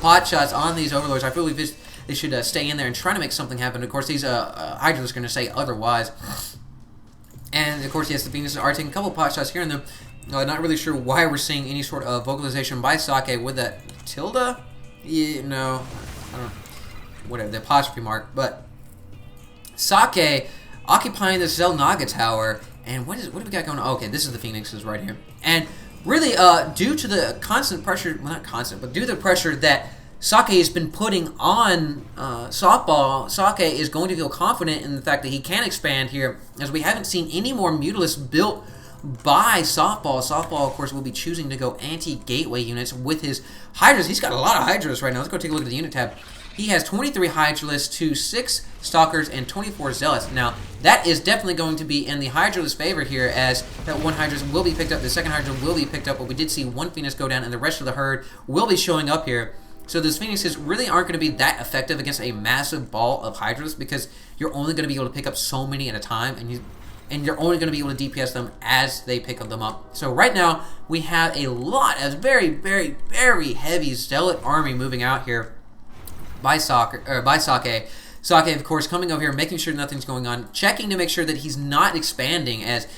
pot shots on these Overlords. I feel like they should stay in there and try to make something happen. Of course, these Hydralisks are going to say otherwise. And, of course, yes, the Phoenixes are taking a couple pot shots here and there. Not really sure why we're seeing any sort of vocalization by Socke with that tilde. Yeah, no, I don't know. Whatever, the apostrophe mark. But Socke occupying the Xel'Naga Tower. And what do we got going on? Okay, this is the Phoenixes right here. And really, due to the constant pressure, well, not constant, but due to the pressure that Socke has been putting on Softball, Socke is going to feel confident in the fact that he can expand here, as we haven't seen any more Mutalisks built by Softball. Softball, of course, will be choosing to go anti-gateway units with his Hydralisks. He's got a lot of Hydralisks right now. Let's go take a look at the unit tab. He has 23 Hydralisks to 6 Stalkers and 24 Zealots. Now, that is definitely going to be in the Hydralisk favor here, as that one Hydralisk will be picked up, the second Hydralisk will be picked up, but we did see one Phoenix go down, and the rest of the herd will be showing up here. So those Phoenixes really aren't going to be that effective against a massive ball of Hydralisks, because you're only going to be able to pick up so many at a time, and you're only going to be able to DPS them as they pick them up. So right now, we have a lot of very, very, very heavy Zealot army moving out here by Socke. Socke, of course, coming over here, making sure nothing's going on, checking to make sure that he's not expanding, as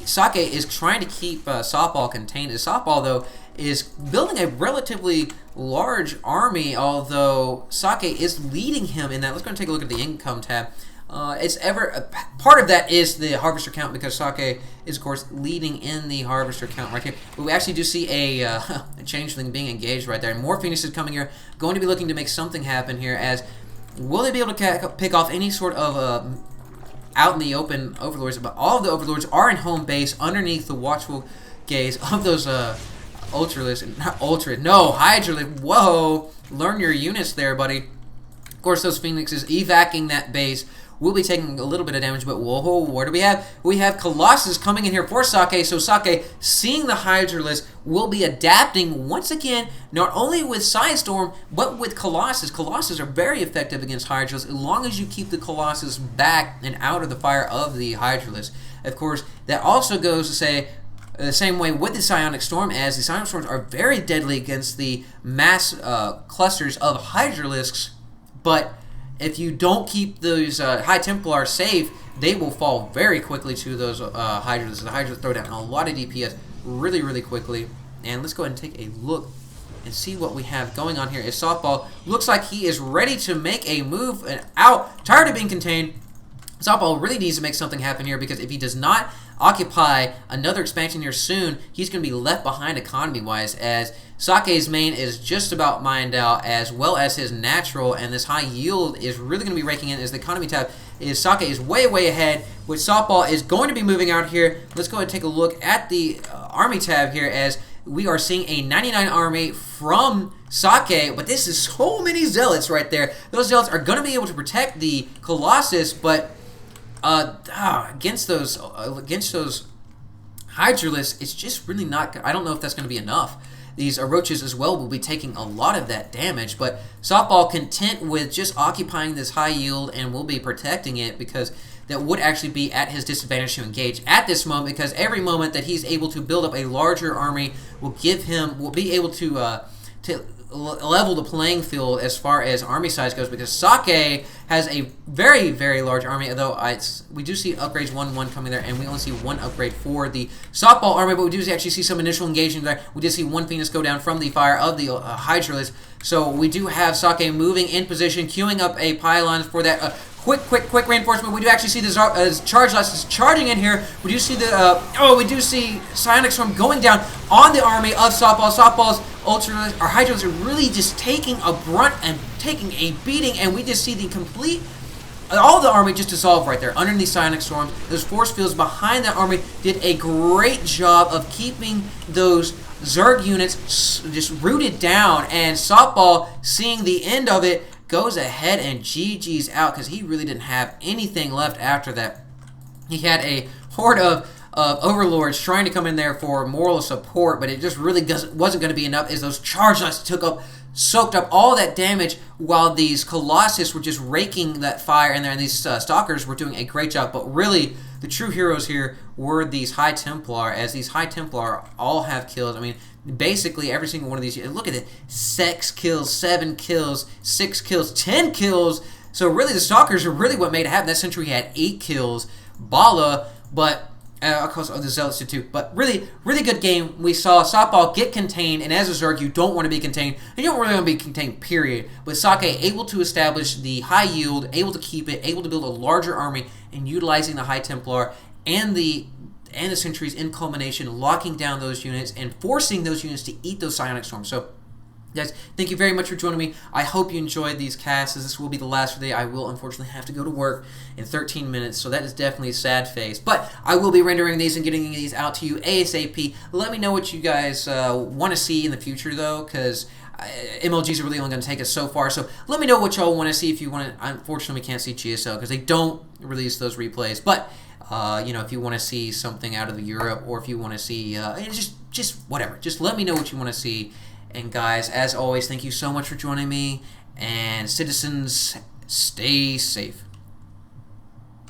Socke is trying to keep Softball contained. As Softball, though, is building a relatively large army, although Socke is leading him in that. Let's go and take a look at the income tab. Part of that is the harvester count, because Socke is, of course, leading in the harvester count right here. But we actually do see a changeling being engaged right there. And more Phoenixes coming here, going to be looking to make something happen here. As will they be able to pick off any sort of out in the open Overlords? But all of the Overlords are in home base underneath the watchful gaze of those Hydralisk. Whoa, learn your units there, buddy. Of course, those Phoenixes evacuating that base will be taking a little bit of damage, but whoa, what do we have? We have Colossus coming in here for Socke, so Socke, seeing the Hydralisk, will be adapting once again, not only with Psystorm, but with Colossus. Colossus are very effective against Hydralisk, as long as you keep the Colossus back and out of the fire of the Hydralisk. Of course, that also goes to say, the same way with the Psionic Storm, as the Psionic Storms are very deadly against the mass clusters of Hydralisks, but if you don't keep those High Templars safe, they will fall very quickly to those Hydralisks. The Hydralisks throw down a lot of DPS really, really quickly. And let's go ahead and take a look and see what we have going on here. As Softball looks like he is ready to make a move and out. Tired of being contained. Softball really needs to make something happen here, because if he does not occupy another expansion here soon, he's going to be left behind economy-wise, as Socke's main is just about mined out, as well as his natural, and this high yield is really going to be raking in, as the economy tab is Socke is way, way ahead, which Softball is going to be moving out here. Let's go ahead and take a look at the army tab here, as we are seeing a 99 army from Socke, but this is so many Zealots right there. Those Zealots are going to be able to protect the Colossus, but against those Hydralisks, it's just really not. I don't know if that's going to be enough. These Roaches as well will be taking a lot of that damage, but Softball content with just occupying this high yield and will be protecting it, because that would actually be at his disadvantage to engage at this moment, because every moment that he's able to build up a larger army will be able to level the playing field as far as army size goes, because Socke has a very, very large army, although we do see upgrades 1-1 coming there, and we only see one upgrade for the Softball army, but we do actually see some initial engagement there. We did see one Phoenix go down from the fire of the Hydralisk, so we do have Socke moving in position, queuing up a pylon for that quick reinforcement. We do actually see the charge last charging in here. We do see we do see Psionic Storm going down on the army of Softball. Softball's Hydralisks are really just taking a brunt and taking a beating, and we just see all the army just dissolve right there underneath Psionic Storms. Those force fields behind that army did a great job of keeping those Zerg units just rooted down, and Softball, seeing the end of it, goes ahead and GG's out, because he really didn't have anything left after that. He had a horde of Overlords trying to come in there for moral support, but it just really wasn't going to be enough, as those charge lights soaked up all that damage, while these Colossus were just raking that fire in there, and these Stalkers were doing a great job. But really, the true heroes here were these High Templar, as these High Templar all have kills. I mean, basically every single one of these. Look at it: 6 kills, 7 kills, 6 kills, 10 kills. So really, the Stalkers are really what made it happen. That century had 8 kills. Bala, but of course the Zealots did too. But really, really good game. We saw Softball get contained, and as a Zerg, you don't want to be contained, and you don't really want to be contained. Period. But Socke able to establish the high yield, able to keep it, able to build a larger army, and utilizing the High Templar and the Sentries in culmination, locking down those units and forcing those units to eat those Psionic Storms. So, guys, thank you very much for joining me. I hope you enjoyed these casts, as this will be the last for the day. I will unfortunately have to go to work in 13 minutes, so that is definitely a sad phase. But I will be rendering these and getting these out to you ASAP. Let me know what you guys want to see in the future, though, because MLGs are really only going to take us so far. So let me know what y'all want to see. If you want to, unfortunately, we can't see GSL because they don't release those replays. But if you want to see something out of Europe, or if you want to see just whatever, just let me know what you want to see. And guys, as always, thank you so much for joining me. And citizens, stay safe.